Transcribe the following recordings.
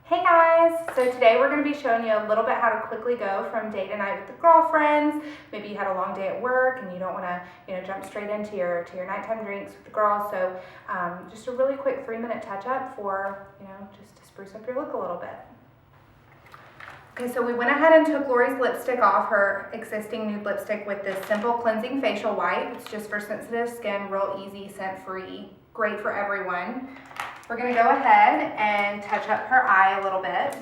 Hey guys! So today we're going to be showing you a little bit how to quickly go from day to night with the girlfriends. Maybe you had a long day at work and you don't want to, jump straight into your nighttime drinks with the girls. So just a really quick 3-minute touch up for, just to spruce up your look a little bit. Okay, so we went ahead and took Lori's lipstick off, her existing nude lipstick, with this simple cleansing facial wipe. It's just for sensitive skin, real easy, scent-free, great for everyone. We're gonna go ahead and touch up her eye a little bit.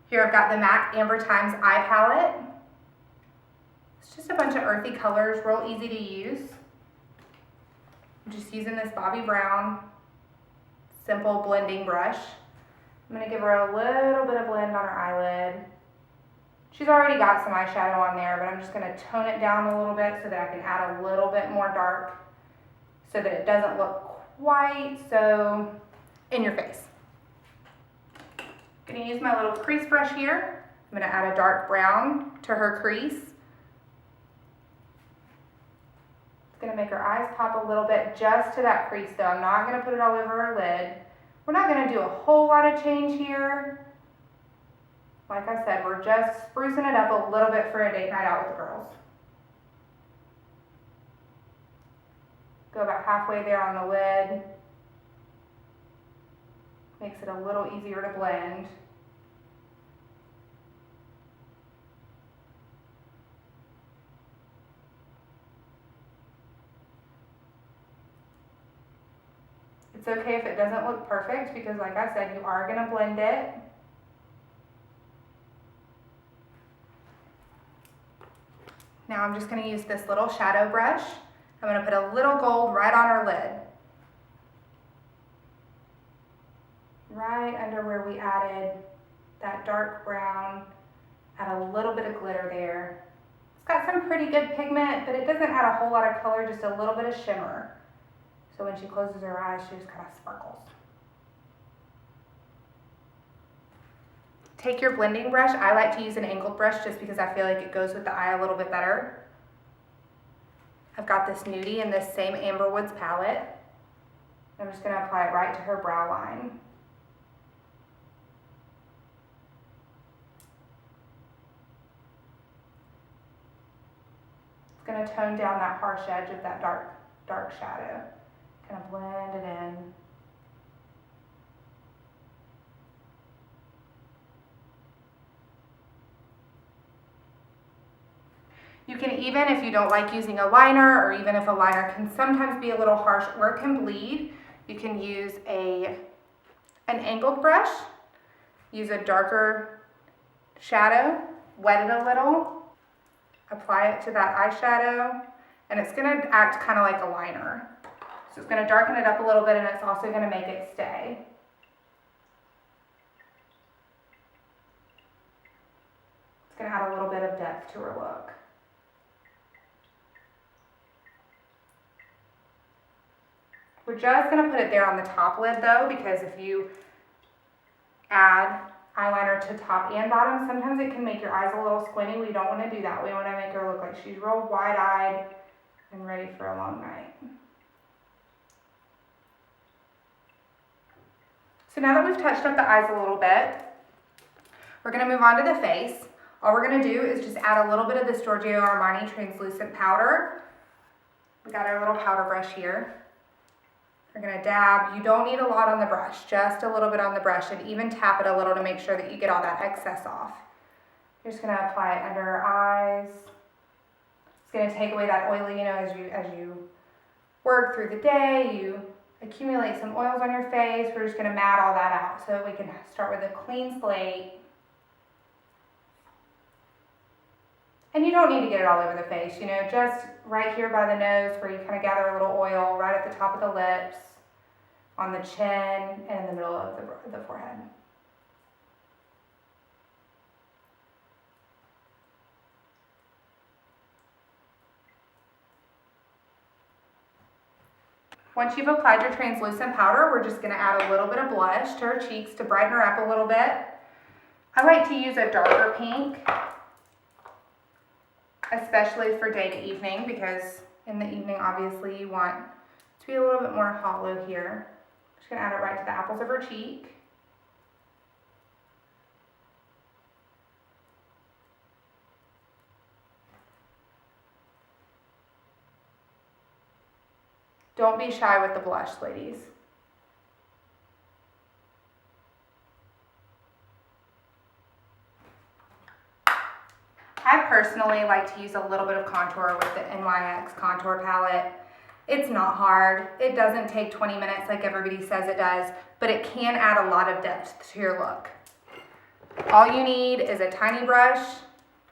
Here I've got the MAC Amber Times Eye Palette. It's just a bunch of earthy colors, real easy to use. I'm just using this Bobbi Brown simple blending brush. I'm gonna give her a little bit of blend on her eyelid. She's already got some eyeshadow on there, but I'm just gonna tone it down a little bit so that I can add a little bit more dark so that it doesn't look quite so in your face. I'm gonna use my little crease brush here. I'm gonna add a dark brown to her crease. It's gonna make her eyes pop a little bit just to that crease though. I'm not gonna put it all over her lid. We're not gonna do a whole lot of change here. Like I said, we're just sprucing it up a little bit for a date night out with the girls. Go about halfway there on the lid. Makes it a little easier to blend. It's okay if it doesn't look perfect because, like I said, you are going to blend it. Now I'm just going to use this little shadow brush. I'm going to put a little gold right on her lid. Right under where we added that dark brown. Add a little bit of glitter there. It's got some pretty good pigment, but it doesn't add a whole lot of color, just a little bit of shimmer. So when she closes her eyes, she just kind of sparkles. Take your blending brush. I like to use an angled brush just because I feel like it goes with the eye a little bit better. I've got this nudie in this same Amber Woods palette. I'm just going to apply it right to her brow line. It's going to tone down that harsh edge of that dark shadow. Kind of blend it in. You can even, if you don't like using a liner, or even if a liner can sometimes be a little harsh or can bleed, you can use an angled brush, use a darker shadow, wet it a little, apply it to that eyeshadow, and it's going to act kind of like a liner. So it's going to darken it up a little bit, and it's also going to make it stay. It's going to add a little bit of depth to her look. We're just going to put it there on the top lid though, because if you add eyeliner to top and bottom, sometimes it can make your eyes a little squinty. We don't want to do that. We want to make her look like she's real wide-eyed and ready for a long night. So now that we've touched up the eyes a little bit, we're going to move on to the face. All we're going to do is just add a little bit of this Giorgio Armani translucent powder. We got our little powder brush here. We're going to dab. You don't need a lot on the brush, just a little bit on the brush, and even tap it a little to make sure that you get all that excess off. You're just going to apply it under her eyes. It's going to take away that oily, as you work through the day, you accumulate some oils on your face. We're just going to mat all that out so we can start with a clean slate. And you don't need to get it all over the face, just right here by the nose where you kind of gather a little oil, right at the top of the lips, on the chin, and in the middle of the forehead. Once you've applied your translucent powder, we're just going to add a little bit of blush to her cheeks to brighten her up a little bit. I like to use a darker pink, especially for day to evening, because in the evening, obviously, you want to be a little bit more hollow here. Just gonna add it right to the apples of her cheek. Don't be shy with the blush, ladies. I personally like to use a little bit of contour with the NYX contour palette. It's not hard. It doesn't take 20 minutes like everybody says it does, but it can add a lot of depth to your look. All you need is a tiny brush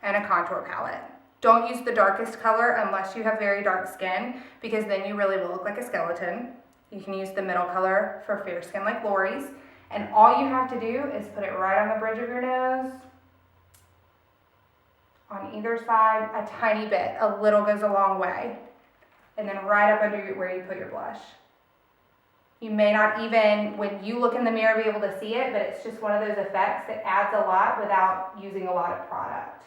and a contour palette. Don't use the darkest color unless you have very dark skin, because then you really will look like a skeleton. You can use the middle color for fair skin like Lori's, and all you have to do is put it right on the bridge of your nose, on either side, a tiny bit. A little goes a long way. And then right up under where you put your blush. You may not even, when you look in the mirror, be able to see it, but it's just one of those effects that adds a lot without using a lot of product.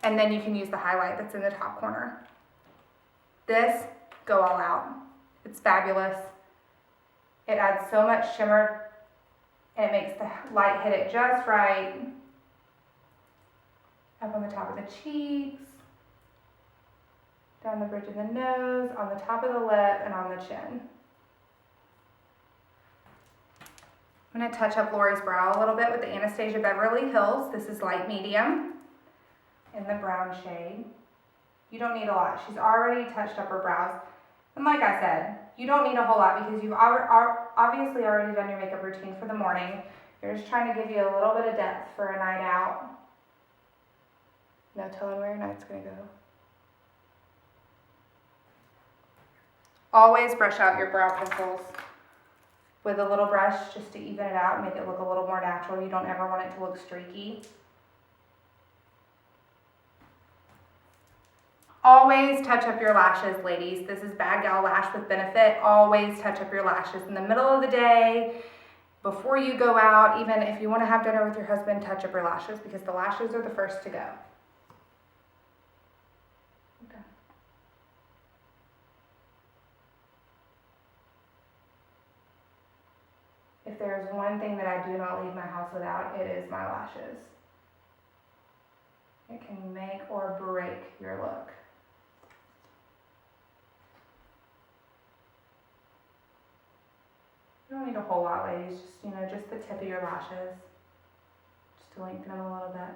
And then you can use the highlight that's in the top corner. This, go all out. It's fabulous. It adds so much shimmer, and it makes the light hit it just right. Up on the top of the cheeks, down the bridge of the nose, on the top of the lip, and on the chin. I'm going to touch up Lori's brow a little bit with the Anastasia Beverly Hills. This is light medium in the brown shade. You don't need a lot. She's already touched up her brows. And like I said, you don't need a whole lot because you've obviously already done your makeup routine for the morning. You're just trying to give you a little bit of depth for a night out. No telling where your night's gonna go. Always brush out your brow pencils with a little brush just to even it out and make it look a little more natural. You don't ever want it to look streaky. Always touch up your lashes, ladies. This is Bad Gal Lash with Benefit. Always touch up your lashes in the middle of the day, before you go out. Even if you want to have dinner with your husband, touch up your lashes, because the lashes are the first to go. Okay. If there's one thing that I do not leave my house without, it is my lashes. It can make or break your look. You don't need a whole lot, ladies. Just, just the tip of your lashes. Just to lengthen them a little bit.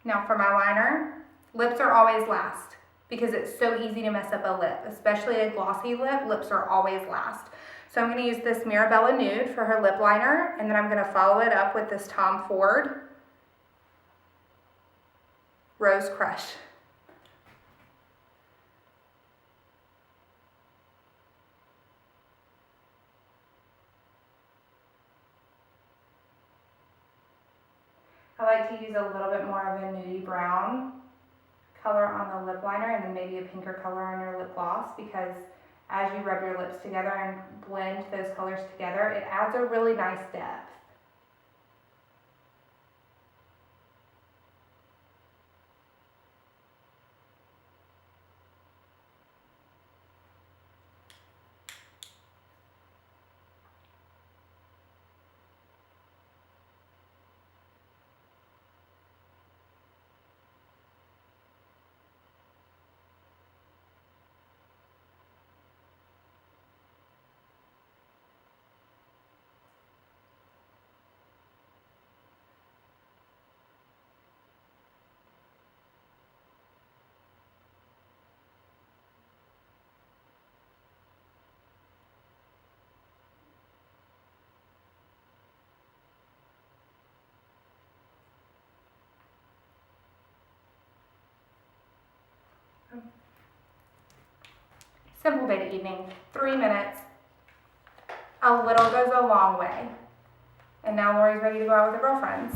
Now for my liner, lips are always last because it's so easy to mess up a lip, especially a glossy lip. Lips are always last. So I'm going to use this Mirabella Nude for her lip liner, and then I'm going to follow it up with this Tom Ford Rose Crush. I like to use a little bit more of a nudie brown color on the lip liner and then maybe a pinker color on your lip gloss, because as you rub your lips together and blend those colors together, it adds a really nice depth. Simple day evening, 3 minutes. A little goes a long way. And now Lori's ready to go out with her girlfriends.